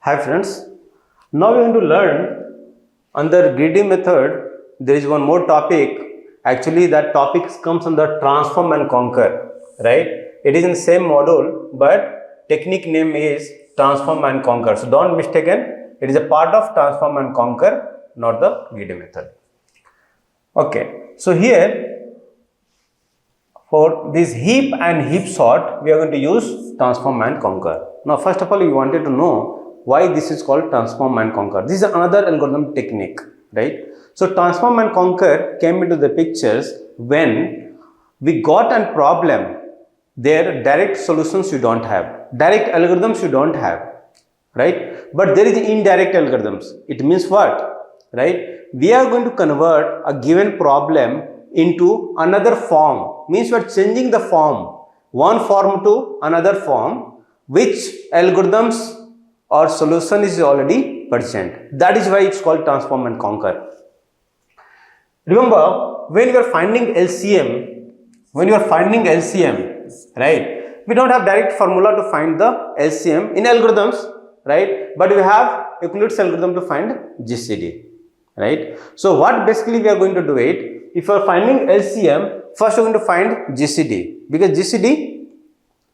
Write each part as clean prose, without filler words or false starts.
Hi friends, now we are going to learn under greedy method. There is one more topic. Actually, that topic comes under transform and conquer, right? It is in the same module, but technique name is transform and conquer. So don't mistaken. It is a part of transform and conquer, not the greedy method. Okay. So here for this heap and heap sort, we are going to use transform and conquer. Now, first of all, we wanted to know why this is called transform and conquer. This is another algorithm technique, right? So transform and conquer came into the pictures when we got a problem. Their direct solutions you don't have, direct algorithms you don't have, right? But there is indirect algorithms. It means what, right? We are going to convert a given problem into another form. Means we are changing the form, one form to another form, which algorithms or solution is already present. That is why it's called transform and conquer. Remember, when you are finding LCM, right, we don't have direct formula to find the LCM in algorithms, right, but we have Euclid's algorithm to find GCD, right. So what basically we are going to do it, if you are finding LCM, first we are going to find GCD, because GCD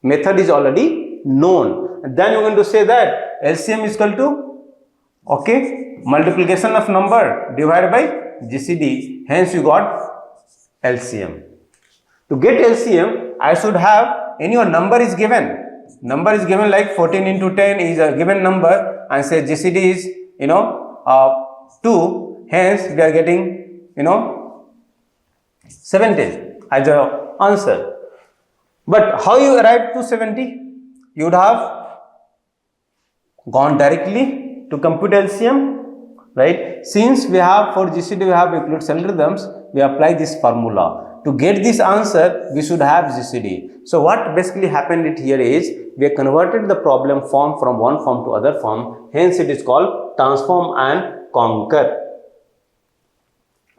method is already known, and then you are going to say that LCM is equal to, okay, multiplication of number divided by GCD, hence you got LCM. To get LCM, I should have, any number is given like 14 into 10 is a given number, and say GCD is 2, hence we are getting 70 as the answer. But how you arrive to 70? You would have gone directly to compute LCM, right? Since we have for GCD we have Euclid's algorithms, we apply this formula. To get this answer, we should have GCD. So what basically happened here is, we have converted the problem form from one form to other form, hence it is called transform and conquer.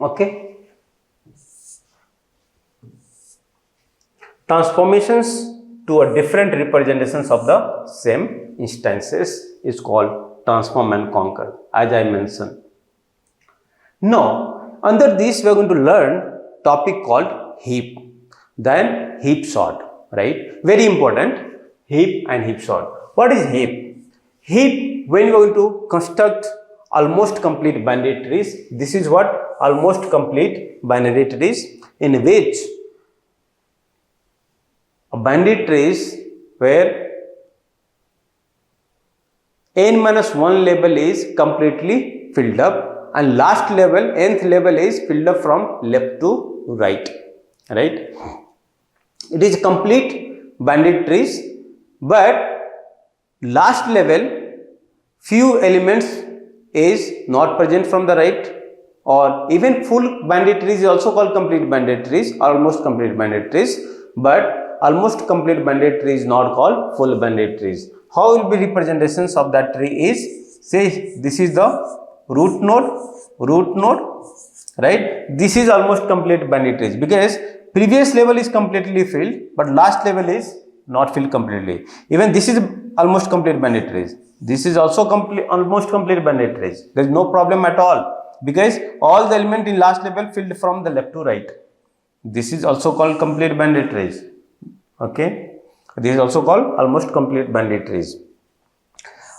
Okay. Transformations to a different representations of the same instances is called transform and conquer, as I mentioned. Now, under this we are going to learn topic called heap, then heap sort, right? Very important, heap and heap sort. What is heap? Heap, when you are going to construct almost complete binary trees, this is what almost complete binary trees, in which a binary trees where n minus 1 level is completely filled up, and last level, nth level is filled up from left to right, right? It is complete banded trees, but last level few elements is not present from the right, or even full banded trees is also called complete banded trees, almost complete banded trees, but almost complete banded tree is not called full banded trees. How will be representations of that tree is, say this is the root node, right? This is almost complete banded trees, because previous level is completely filled, but last level is not filled completely. Even this is almost complete banded trees. This is also almost complete banded trees. There is no problem at all, because all the element in last level filled from the left to right. This is also called complete banded trees. Okay, this is also called almost complete banded trees.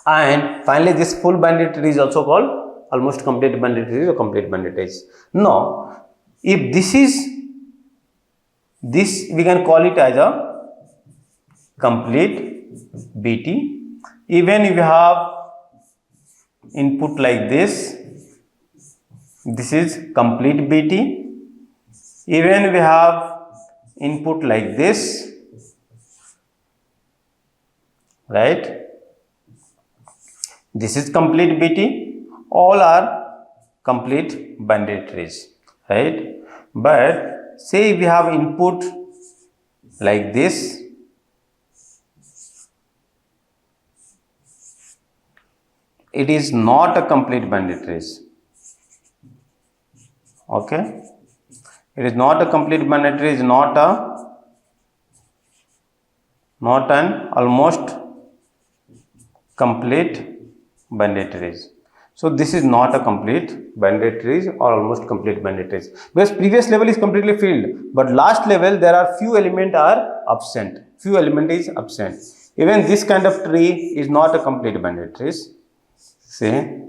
And finally, this full banded tree is also called almost complete banded trees or complete banded trees. Now, if this is this, we can call it as a complete BT. Even if you have input like this is complete BT. Even we have input like this, right? This is complete BT. All are complete banded trees, right? But say we have input like this, it is not a complete banded trees. Okay, it is not a complete banded tree, is not an almost complete binary trees. So this is not a complete binary trees or almost complete binary trees, because previous level is completely filled, but last level there are few element are absent. Few element is absent. Even this kind of tree is not a complete binary trees. Say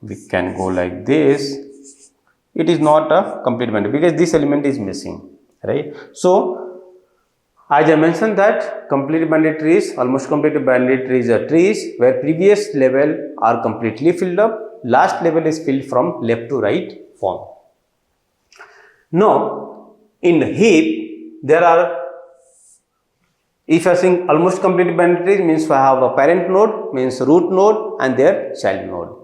we can go like this. It is not a complete binary because this element is missing, right? So as I mentioned that complete binary trees, almost complete binary trees are trees where previous level are completely filled up, last level is filled from left to right form. Now in heap there are, if I think almost complete binary trees means I have a parent node, means root node and their child node,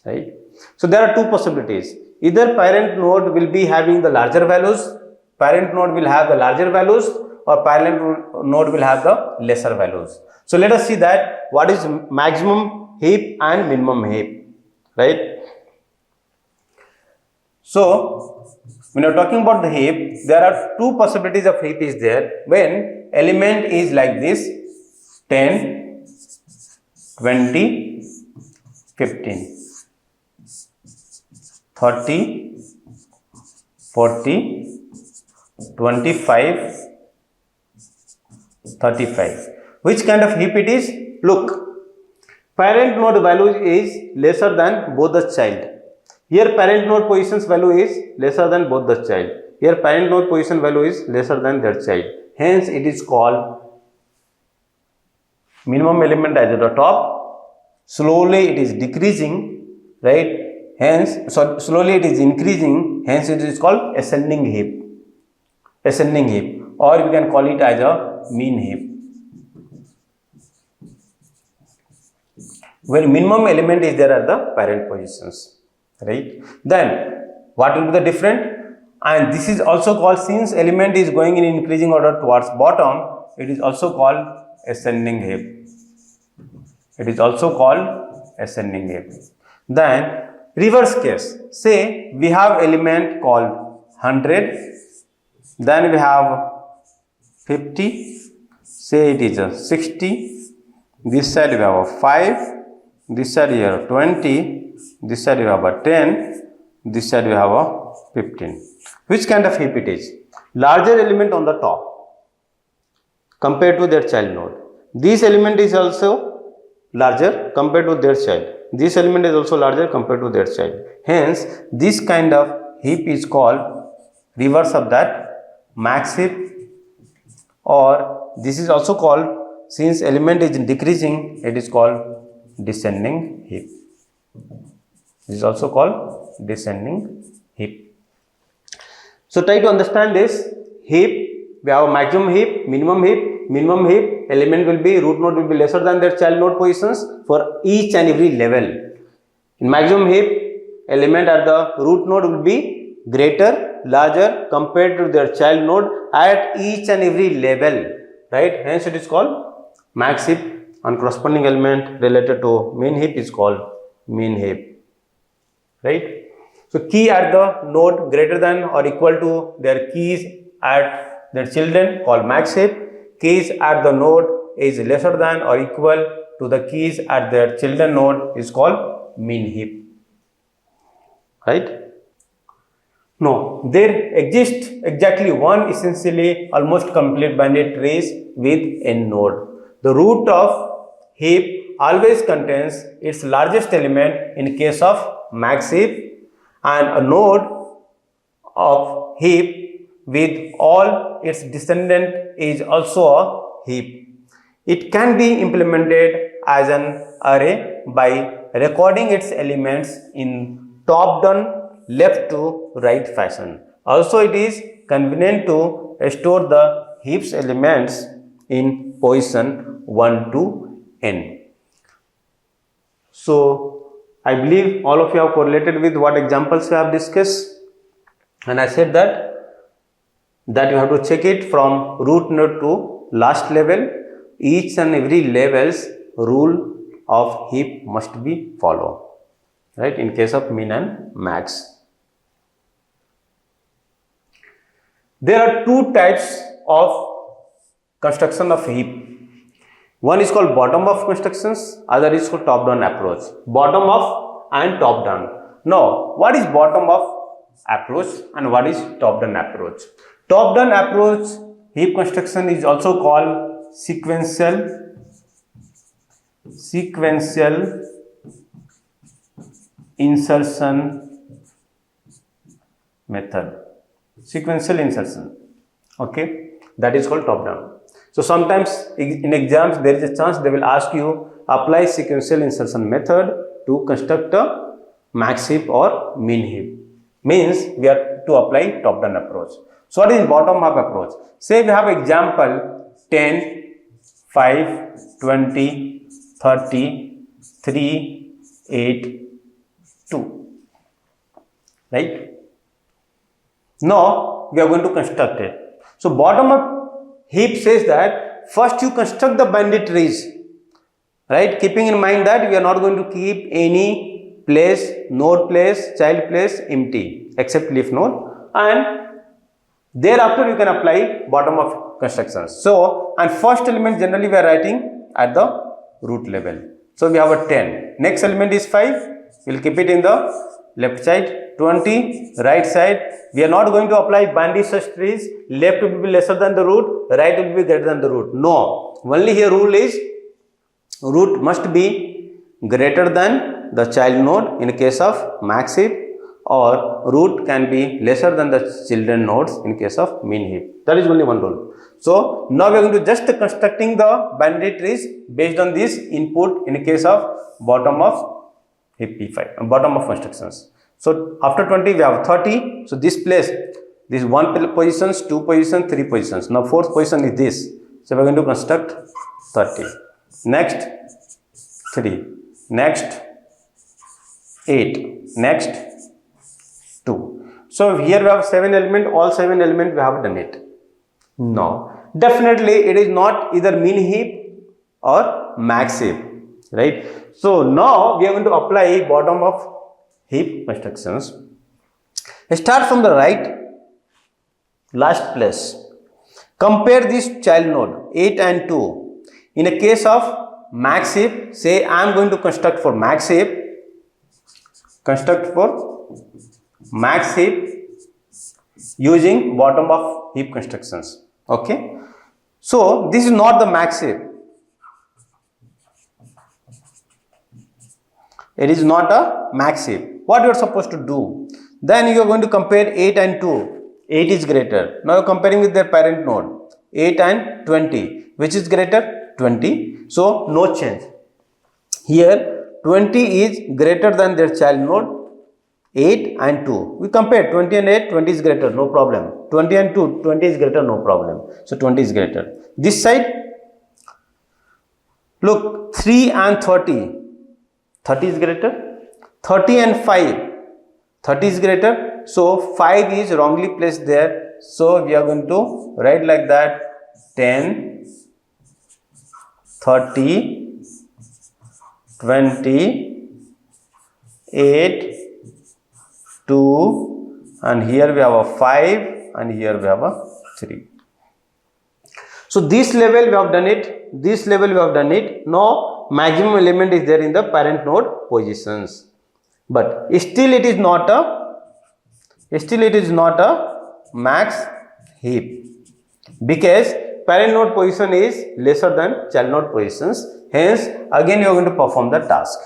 right? So there are two possibilities. Either parent node will be having the larger values, parent node will have the larger values, or parent node will have the lesser values. So let us see that what is maximum heap and minimum heap, right? So when you are talking about the heap, there are two possibilities of heap is there. When element is like this, 10, 20, 15, 30, 40, 25, 35. Which kind of heap it is? Look, parent node value is lesser than both the child. Here parent node position's value is lesser than both the child. Here parent node position value is lesser than their child. Hence it is called minimum element at the top. Slowly it is decreasing, right? Hence, so slowly it is increasing. Hence it is called ascending heap. Ascending heap, or we can call it as a mean heap. Where minimum element is there at the parent positions, right? Then what will be the different? And this is also called, since element is going in increasing order towards bottom, it is also called ascending heap. It is also called ascending heap. Then reverse case, say we have element called 100, then we have 50, say it is a 60, this side we have a 5, this side we have 20, this side we have a 10, this side we have a 15. Which kind of heap it is? Larger element on the top compared to their child node. This element is also larger compared to their child. This element is also larger compared to their child. Hence, this kind of heap is called reverse of that max heap, or this is also called, since element is decreasing, it is called descending heap. This is also called descending heap. So try to understand this heap. We have a maximum heap, minimum heap. Minimum heap element will be, root node will be lesser than their child node positions for each and every level. In maximum heap, element at the root node will be greater, larger compared to their child node at each and every level, right? Hence it is called max heap, and corresponding element related to mean heap is called mean heap, right? So key at the node greater than or equal to their keys at their children called max heap. Keys at the node is lesser than or equal to the keys at their children node is called mean heap, right? No, there exists exactly one essentially almost complete binary trees with n node. The root of heap always contains its largest element in case of max heap, and a node of heap with all its descendant is also a heap. It can be implemented as an array by recording its elements in top-down left to right fashion. Also, it is convenient to store the heap's elements in position 1 to n. So, I believe all of you have correlated with what examples we have discussed, and I said that you have to check it from root node to last level. Each and every level's rule of heap must be followed, right, in case of min and max. There are two types of construction of heap. One is called bottom up constructions, other is called top down approach. Bottom up and top down. Now, what is bottom up approach and what is top down approach? Top down approach heap construction is also called sequential insertion method. Sequential insertion. Okay, that is called top down. So sometimes in exams there is a chance they will ask you apply sequential insertion method to construct a max heap or min heap. Means we are to apply top down approach. So what is bottom up approach? Say we have example 10, 5, 20, 30, 3, 8, 2. Right? Now we are going to construct it. So bottom up heap says that first you construct the bandit trees, right? Keeping in mind that we are not going to keep any place, node place, child place empty except leaf node, and thereafter you can apply bottom up constructions. So, and first element generally we are writing at the root level. So we have a 10. Next element is 5. We will keep it in the left side. 20 right side. We are not going to apply bandit search trees. Left will be lesser than the root, right will be greater than the root. No, only here rule is root must be greater than the child node in case of max heap, or root can be lesser than the children nodes in case of min heap. That is only one rule. So now we are going to just constructing the bandit trees based on this input in case of bottom of heap P5, bottom of constructions. So after 20 we have 30. So this place, this 1 positions, 2 positions, 3 positions. Now fourth position is this. So we are going to construct 30. Next 3. Next 8. Next 2. So here we have 7 elements. All 7 elements we have done it. No, definitely it is not either min heap or max heap, right? So now we are going to apply bottom of heap constructions. Start from the right, last place. Compare this child node 8 and 2. In a case of max heap, say I am going to construct for max heap. Construct for max heap using bottom of heap constructions. Okay. So this is not the max heap. It is not a max heap. What you are supposed to do? Then you are going to compare 8 and 2. 8 is greater. Now you are comparing with their parent node. 8 and 20. Which is greater? 20. So no change. Here 20 is greater than their child node 8 and 2. We compare 20 and 8, 20 is greater, no problem. 20 and 2, 20 is greater, no problem. So 20 is greater. This side, look, 3 and 30. 30 is greater. 30 and 5. 30 is greater. So 5 is wrongly placed there. So we are going to write like that 10, 30, 20, 8, 2, and here we have a 5 and here we have a 3. So this level we have done it, this level we have done it. Now maximum element is there in the parent node positions, but still it is not a max heap because parent node position is lesser than child node positions. Hence again you are going to perform the task.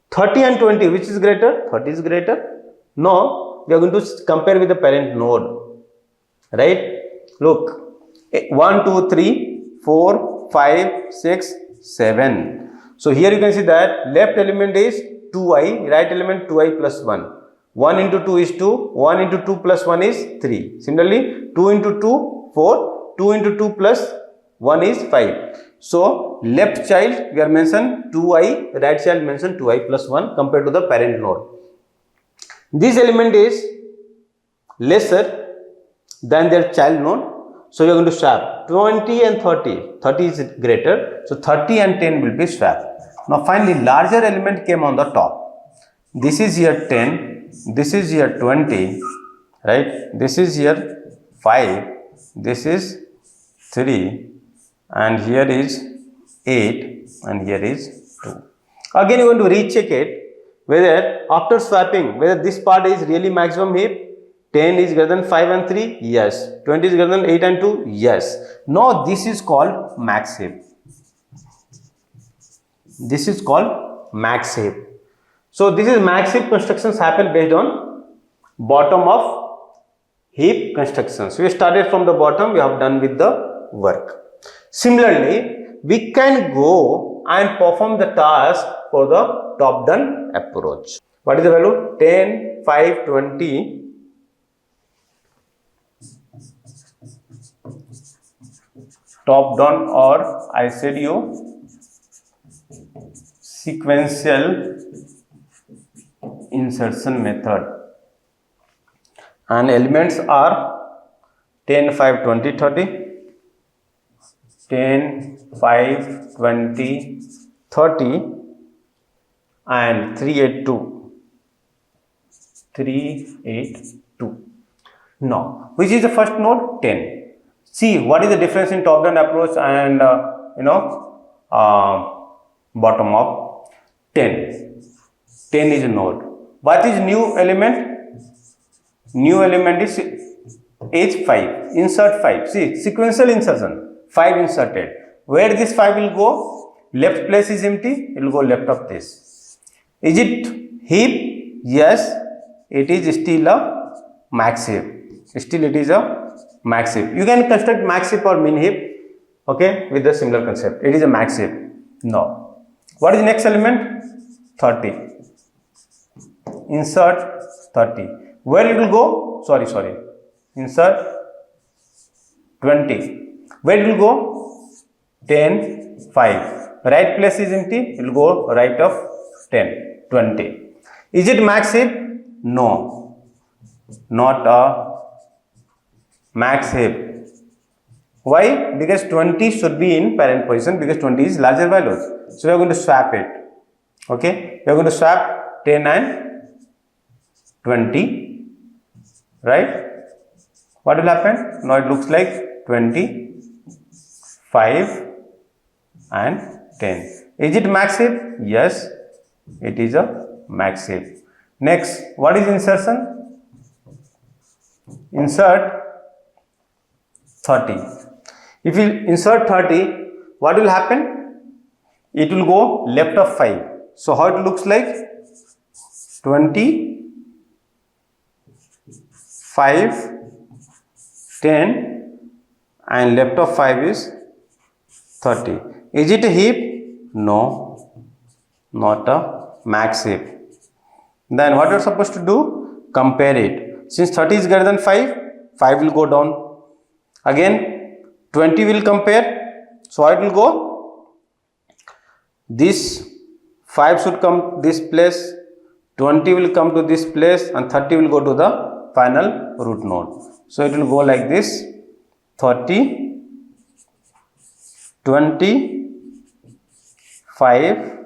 30 and 20, which is greater? 30 is greater. Now we are going to compare with the parent node, right? Look, 1, 2, 3, 4, 5, 6, 7. So here you can see that left element is 2i, right element 2i plus 1. 1 into 2 is 2, 1 into 2 plus 1 is 3. Similarly, 2 into 2, 4, 2 into 2 plus 1 is 5. So left child we are mentioned 2i, right child mentioned 2i plus 1 compared to the parent node. This element is lesser than their child node. So we are going to swap 20 and 30. 30 is greater. So 30 and 10 will be swapped. Now finally larger element came on the top. This is here 10. This is here 20. Right. This is here 5. This is 3. And here is 8 and here is 2. Again you want to recheck it whether after swapping whether this part is really maximum heap. 10 is greater than 5 and 3, yes. 20 is greater than 8 and 2, yes. Now this is called max heap. This is called max heap. So this is max heap constructions happen based on bottom of heap constructions. We started from the bottom, we have done with the work. Similarly, we can go and perform the task for the top down approach. What is the value? 10, 5, 20. Top down, or I said you sequential insertion method, and elements are 10, 5, 20, 30. 10, 5, 20, 30 and 3, 8, 2. 3, 8, 2. Now, which is the first node? 10. See, what is the difference in top down approach and bottom up? 10. 10 is a node. What is new element? New element is 5. Insert 5. See, sequential insertion. 5 inserted. Where this 5 will go? Left place is empty. It will go left of this. Is it heap? Yes. It is still a max heap. Still it is a max heap. You can construct max heap or min heap, okay, with the similar concept. It is a max heap. Now, what is the next element? 30. Insert 30. Where it will go? Sorry. Insert 20. Where it will go? 10, 5. Right place is empty. It will go right of 10, 20. Is it max heap? No. Not a max heap. Why? Because 20 should be in parent position, because 20 is larger values. So we are going to swap it. Okay. We are going to swap 10 and 20. Right? What will happen? Now it looks like 20. 5 and 10. Is it max heap? Yes, it is a max heap. Next, what is insertion? Insert 30. If you insert 30, what will happen? It will go left of 5. So how it looks like? 20, 5, 10 and left of 5 is 30. Is it a heap? No, not a max heap. Then what you are supposed to do? Compare it. Since 30 is greater than 5, 5 will go down. Again 20 will compare. So it will go? This 5 should come this place, 20 will come to this place and 30 will go to the final root node. So it will go like this: 30, 20, 5,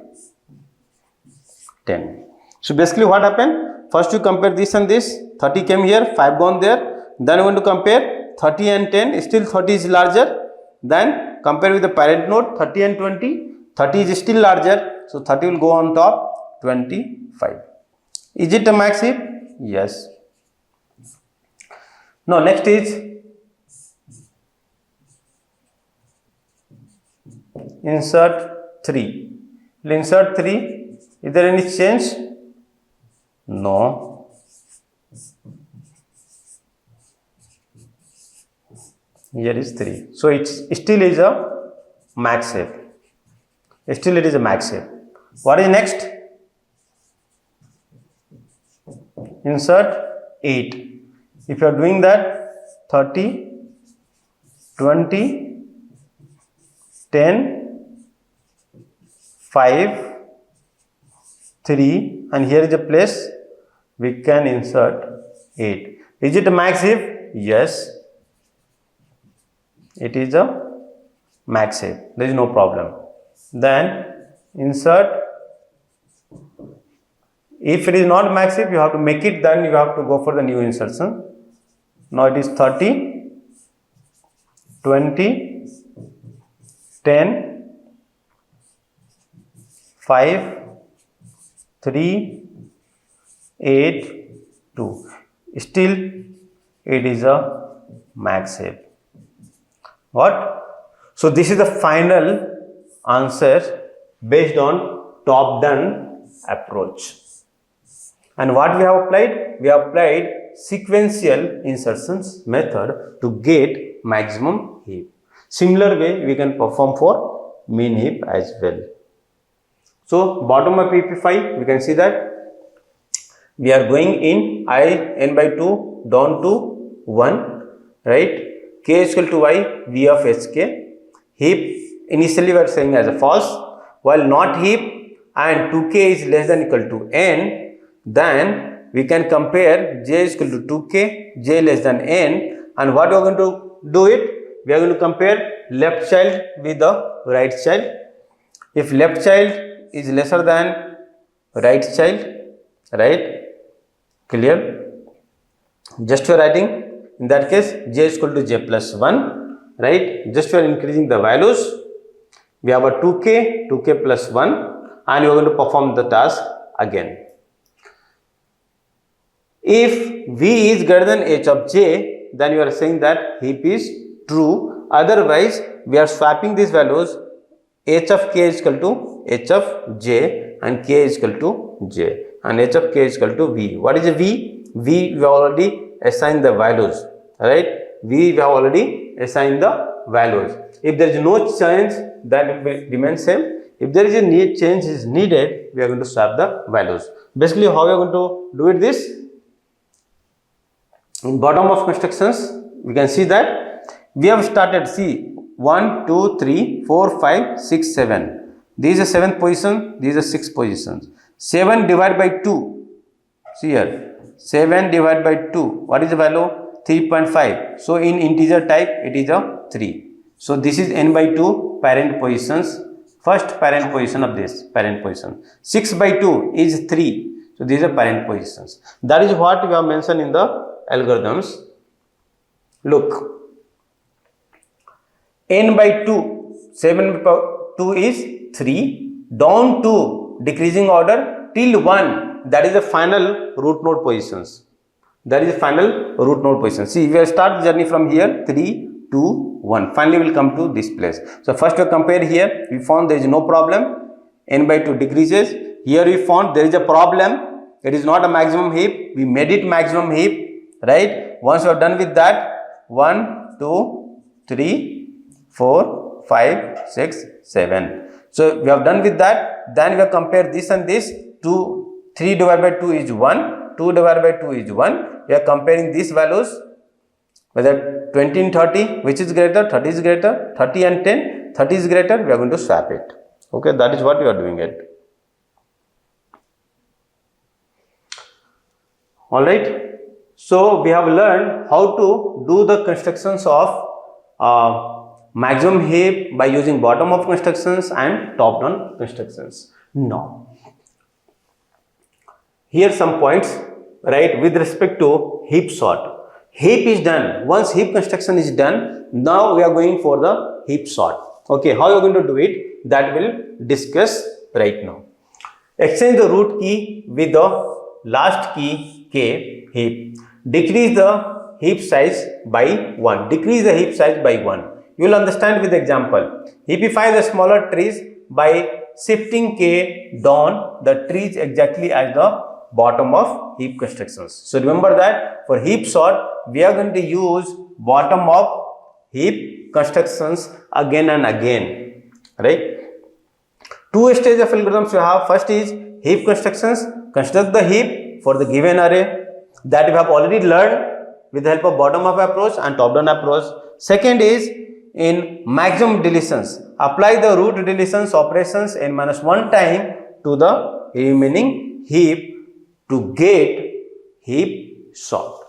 10. So basically what happened? First you compare this and this. 30 came here, 5 gone there. Then you want to compare 30 and 10. Still 30 is larger. Then compare with the parent node 30 and 20. 30 is still larger. So 30 will go on top, 25. Is it a max heap? Yes. Now next is insert 3. Insert 3. Is there any change? No. Here is 3. So it still is a max heap. Still it is a max heap. What is next? Insert 8. If you are doing that, 30, 20, 10, 5, 3, and here is a place we can insert 8. Is it a max heap? Yes, it is a max heap. There is no problem. Then insert. If it is not max heap, you have to make it, then you have to go for the new insertion. Now it is 30, 20, 10, 5, 3, 8, 2. Still it is a max heap. What? So this is the final answer based on top down approach. And what we have applied? We have applied sequential insertions method to get maximum heap. Similar way we can perform for mean heap as well. So bottom of PP5 we can see that we are going in I n by 2 down to 1, right? K is equal to y v of sk. Heap initially we are saying as a false, while not heap and 2k is less than equal to n, then we can compare j is equal to 2k, j less than n, and what we are going to do it? We are going to compare left child with the right child. If left child is lesser than right child, right? Clear? Just for writing, in that case j is equal to j plus 1, right? Just for increasing the values, we have a 2k plus 1, and we are going to perform the task again. If v is greater than h of j, then you are saying that heap is true. Otherwise, we are swapping these values. H of k is equal to h of j and k is equal to j, and h of k is equal to v. What is a v? V we have already assigned the values, right? V we have already assigned the values. If there is no change, that will remain same. If there is a change is needed, we are going to swap the values. Basically, how we are going to do it this? In bottom of constructions, we can see that we have started, see, 1, 2, 3, 4, 5, 6, 7. This is the 7th position, this is the 6th position. 7 divided by 2, see here, 7 divided by 2, what is the value? 3.5. So in integer type, it is a 3. So this is n by 2 parent positions, first parent position of this parent position. 6 by 2 is 3. So these are parent positions. That is what we have mentioned in the algorithms. Look, n by 2, 7 by 2 is 3, down to decreasing order till 1, that is the final root node positions. That is the final root node position. See, we will start the journey from here, 3, 2, 1. Finally, we will come to this place. So first we compare here, we found there is no problem, n by 2 decreases. Here we found there is a problem, it is not a maximum heap, we made it maximum heap, right? Once you are done with that, 1, 2, 3, 4, 5, 6, 7. So we have done with that. Then we have compared this and this. 3 divided by 2 is 1. 2 divided by 2 is 1. We are comparing these values, whether 20 and 30, which is greater, 30 is greater, 30 and 10, 30 is greater, we are going to swap it. Okay, that is what we are doing it. Alright. So we have learned how to do the constructions of maximum heap by using bottom up constructions and top down constructions. Now, here some points, right, with respect to heap sort. Heap is done. Once heap construction is done, now we are going for the heap sort. Okay, how you are going to do it? That we'll discuss right now. Exchange the root key with the last key k heap. Decrease the heap size by 1. Decrease the heap size by 1. You will understand with the example. Heapify the smaller trees by shifting k down the trees exactly at the bottom of heap constructions. So remember that for heap sort, we are going to use bottom of heap constructions again and again, right? Two stages of algorithms you have. First is heap constructions. Construct the heap for the given array that we have already learned with the help of bottom up approach and top down approach. Second is in maximum deletions. Apply the root deletions operations n minus 1 time to the remaining heap to get heap sort.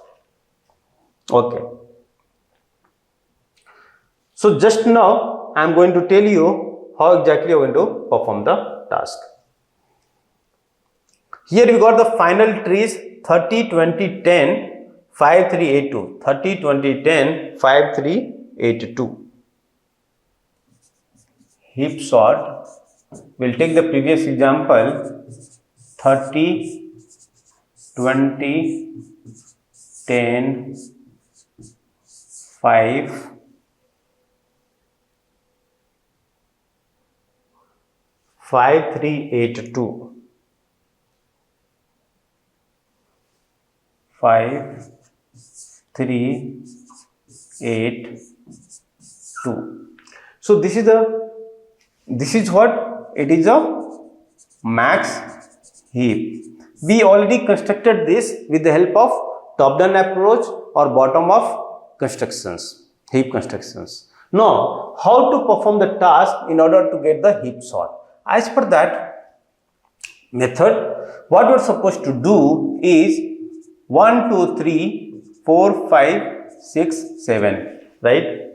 Okay. So just now I am going to tell you how exactly you are going to perform the task. Here we got the final trees 30, 20, 10, 5, 3, 8, 2. 30, 20, 10, 5, 3, 8, 2. Heap sort We'll take the previous example 30, 20, 10, 5, 5, 3, 8, 2. 5, 3, 8, 2. So this is what it is, a max heap. We already constructed this with the help of top down approach or bottom up constructions, heap constructions. Now, how to perform the task in order to get the heap sort? As per that method, what we're supposed to do is 1, 2, 3, 4, 5, 6, 7, right?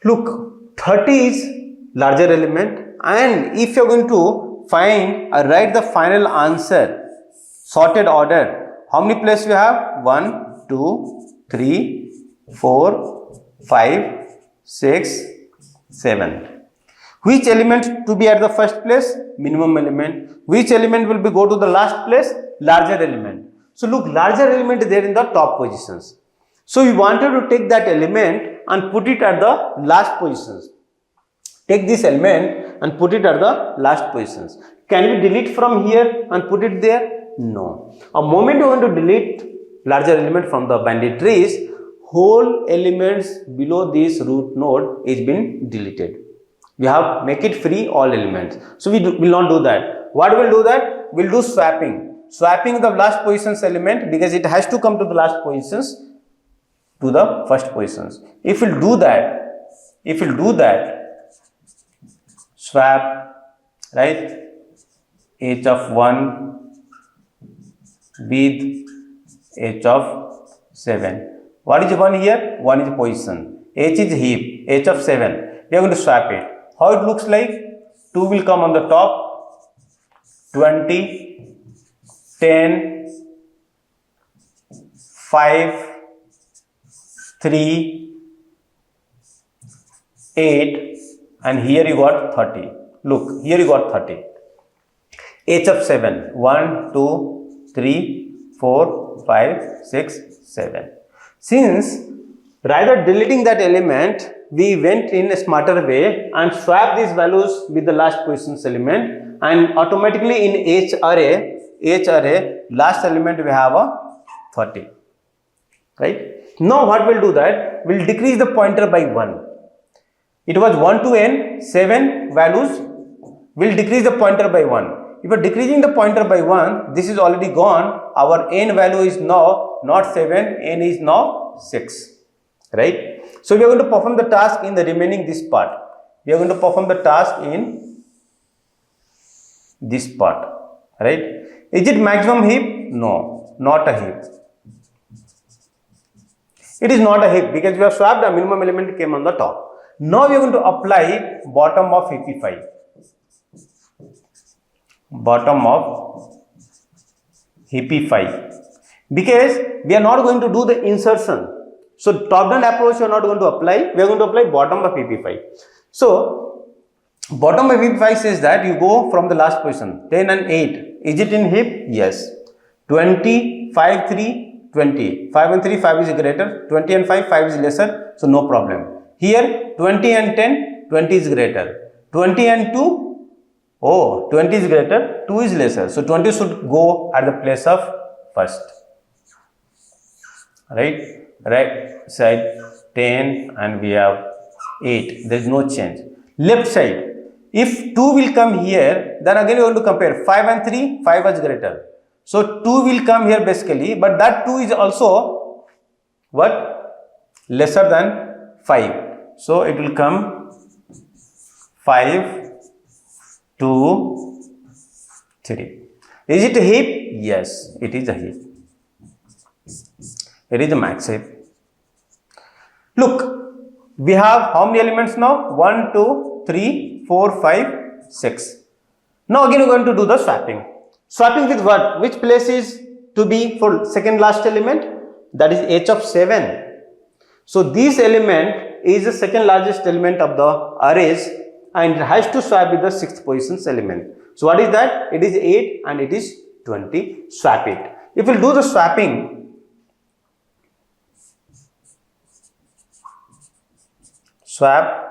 Look, 30 is larger element, and if you're going to find or write the final answer, sorted order, how many places we have? 1, 2, 3, 4, 5, 6, 7. Which element to be at the first place? Minimum element. Which element will be go to the last place? Larger element. So look, larger element is there in the top positions. So we wanted to take that element and put it at the last positions. Take this element and put it at the last positions. Can we delete from here and put it there? No. A moment you want to delete larger element from the binary trees, whole elements below this root node is been deleted. We have make it free all elements. So we will not do that. What will do that? We'll do swapping. Swapping the last positions element, because it has to come to the last positions to the first positions. If we'll do that, swap, right, h of 1 with h of 7. What is 1 here? 1 is position. H is heap, h of 7. We are going to swap it. How it looks like? 2 will come on the top, 20, 10, 5, 3, 8, and here you got 30. Look, here you got 30. H of 7, 1, 2, 3, 4, 5, 6, 7. Since rather deleting that element, we went in a smarter way and swapped these values with the last positions element, and automatically in H array, last element we have a 30, right? Now what we'll do that, we'll decrease the pointer by 1. It was 1 to n, 7 values, we'll decrease the pointer by 1. If we're decreasing the pointer by 1, this is already gone, our n value is now not 7, n is now 6, right? So we are going to perform the task in the remaining this part. We are going to perform the task in this part, right? Is it maximum heap? No, not a heap. It is not a heap because we have swapped, the minimum element came on the top. Now we are going to apply bottom of heapify. Bottom of heapify. Because we are not going to do the insertion. So top down approach you are not going to apply, we are going to apply bottom of heapify. So bottom of heapify says that you go from the last position, 10 and 8. Is it in heap? Yes. 20, 5, 3, 20. 5 and 3, 5 is greater. 20 and 5, 5 is lesser. So no problem. Here 20 and 10, 20 is greater. 20 and 2, oh, 20 is greater, 2 is lesser. So 20 should go at the place of first. Right side 10 and we have 8. There is no change. Left side, if 2 will come here, then again we want to compare 5 and 3, 5 was greater. So 2 will come here basically, but that 2 is also what? Lesser than 5. So it will come 5, 2, 3. Is it a heap? Yes, it is a heap. It is a max heap. Look, we have how many elements now? 1, 2, 3, 4, 5, 6. Now again we are going to do the swapping. Swapping with what? Which place is to be for second last element? That is h of 7. So this element is the second largest element of the arrays, and it has to swap with the 6th position's element. So what is that? It is 8 and it is 20. Swap it. If we do the swapping, swap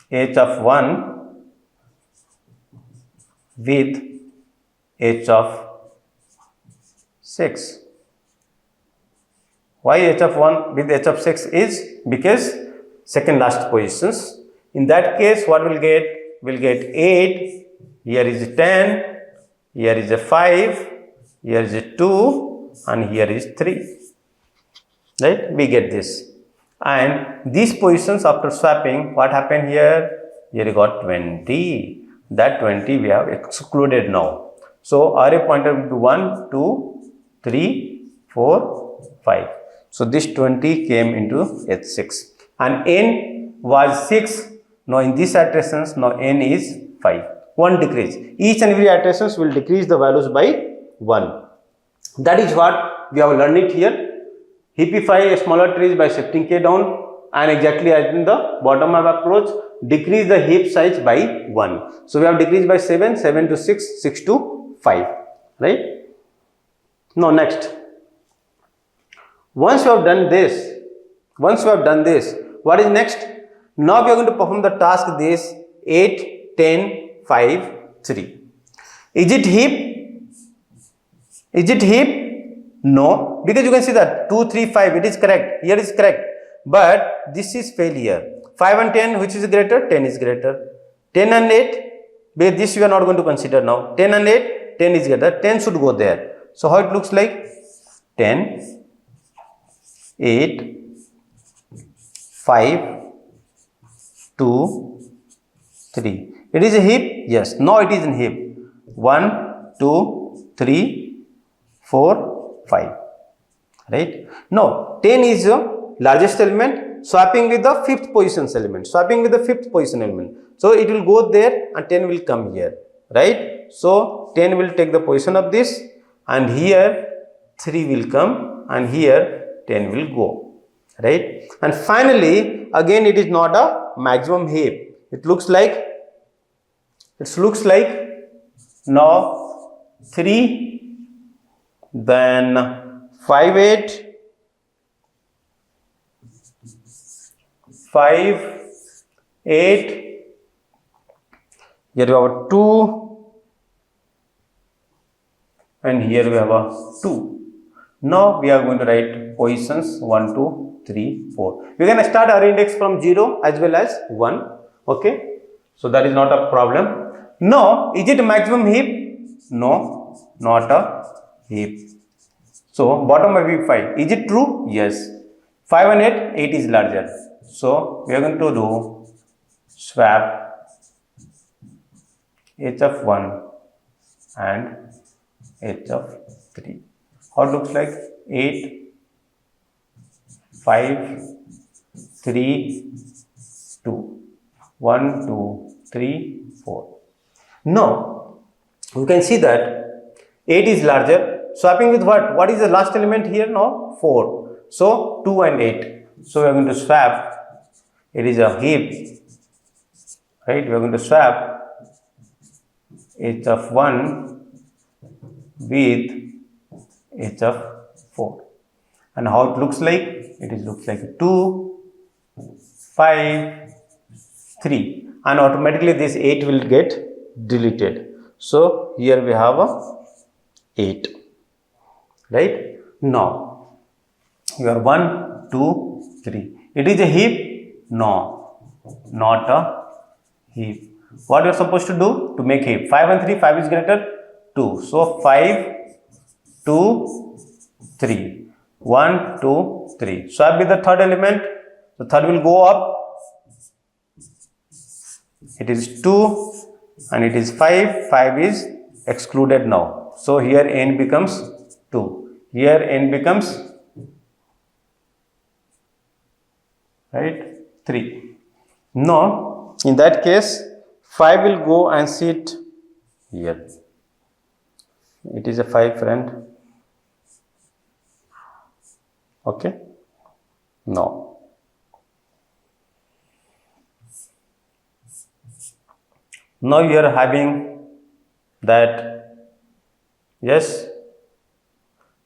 h of 1 with h of 6. Why h of 1 with h of 6 is because second last positions. In that case, what we'll get? We'll get 8, here is 10, here is a 5, here is a 2, and here is 3. Right? We get this. And these positions after swapping, what happened here? Here you got 20. That 20 we have excluded now. So array pointer will be 1, 2, 3, 4, 5. So this 20 came into H6. And n was 6. Now in this iterations, now n is 5. 1 decrease. Each and every iterations will decrease the values by 1. That is what we have learned it here. Heapify a smaller trees by shifting k down, and exactly as in the bottom up approach, decrease the heap size by 1. So we have decreased by 7, 7 to 6, 6 to 5. Right? Now next. Once you have done this, what is next? Now we are going to perform the task this 8, 10, 5, 3. Is it heap? Is it heap? No, because you can see that 2, 3, 5, it is correct. Here is correct. But this is failure. 5 and 10, which is greater? 10 is greater. 10 and 8, because this we are not going to consider now. 10 and 8, 10 is greater. 10 should go there. So how it looks like? 10, 8, 5, 2, 3. It is a heap? Yes. No, it is in heap. 1, 2, 3, 4, 5. Right? Now, 10 is the largest element, swapping with the 5th position element. Swapping with the 5th position element. So, it will go there and 10 will come here. Right? So, 10 will take the position of this, and here 3 will come, and here 10 will go. Right? And finally, again it is not a maximum heap. It looks like now 3, then 5, 8, 5, 8, here we have a 2, and here we have a 2. Now we are going to write positions 1, 2, 3, 4. We can start our index from 0 as well as 1. Okay. So that is not a problem. Now, is it a maximum heap? No, not a heap. So bottom of heap 5. Is it true? Yes. 5 and 8, 8 is larger. So we are going to do swap h of 1 and h of 3. How it looks like? 8, 5, 3, 2. 1, 2, 3, 4. Now, you can see that 8 is larger. Swapping with what? What is the last element here now? 4. So, 2 and 8. So, we are going to swap. It is a heap. Right? We are going to swap h of 1 with h of 4. And how it looks like? It is looks like 2, 5, 3. And automatically this 8 will get deleted. So, here we have a 8. Right? Now, here 1, 2, 3. It is a heap? No, not a heap. What you are supposed to do to make heap? 5 and 3, 5 is greater 2. So, 5, 2, 3. 1, 2, 3. Swap with the third element. The third will go up. It is 2 and it is 5. 5 is excluded now. So, here n becomes 2. Here n becomes right 3. Now, in that case, 5 will go and sit here. It is a 5, friend. Okay. Now, Now you are having that, yes,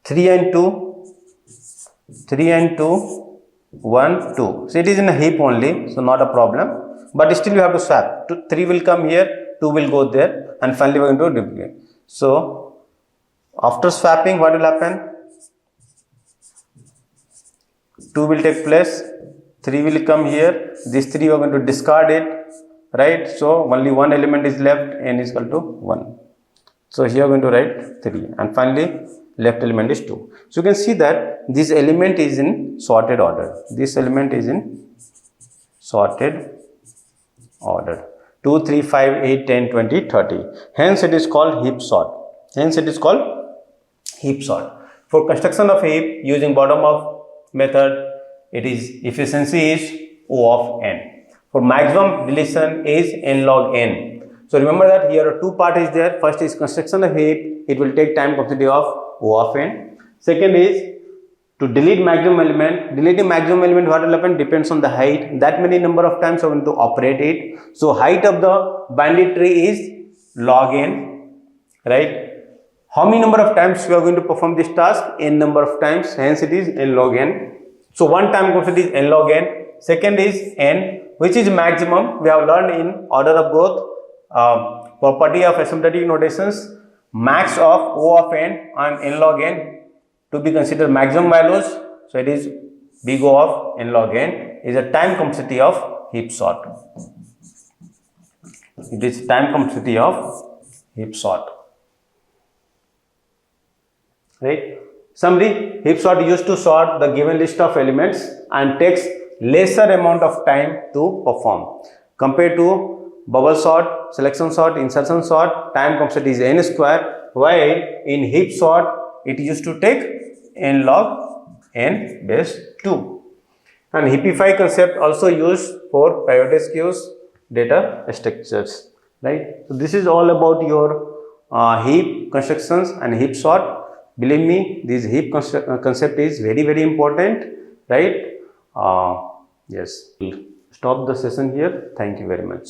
3 and 2, 3 and 2, 1, 2. So it is in a heap only, so not a problem. But still you have to swap. 3 will come here, 2 will go there, and finally we are going to duplicate. So after swapping, what will happen? 2 will take place, 3 will come here, these 3 are going to discard it, right? So only one element is left, n is equal to 1. So here we are going to write 3, and finally left element is 2. So you can see that this element is in sorted order. This element is in sorted order. 2, 3, 5, 8, 10, 20, 30. Hence it is called heap sort. Hence it is called heap sort. For construction of heap using bottom up method, it is efficiency is O of n. For maximum deletion is n log n. So remember that here 2 part is there. First is construction of heap. It will take time complexity of O of n. Second is to delete maximum element. Deleting maximum element, what will happen? Depends on the height. That many number of times you are going to operate it. So height of the bandit tree is log n, right? How many number of times we are going to perform this task? N number of times. Hence it is n log n. So one time complexity is n log n. Second is n, which is maximum. We have learned in order of growth property of asymptotic notations. Max of O of n and n log n to be considered maximum values. So it is big O of n log n is a time complexity of heap sort. It is time complexity of heap sort. Right? Summary: heap sort used to sort the given list of elements and takes lesser amount of time to perform compared to bubble sort, selection sort, insertion sort. Time complexity is n square, while in heap sort it used to take n log n base 2. And heapify concept also used for pivot queues, data structures. Right? So this is all about your heap constructions and heap sort. Believe me, this heap concept is very important, right? Yes. We'll stop the session here. Thank you very much.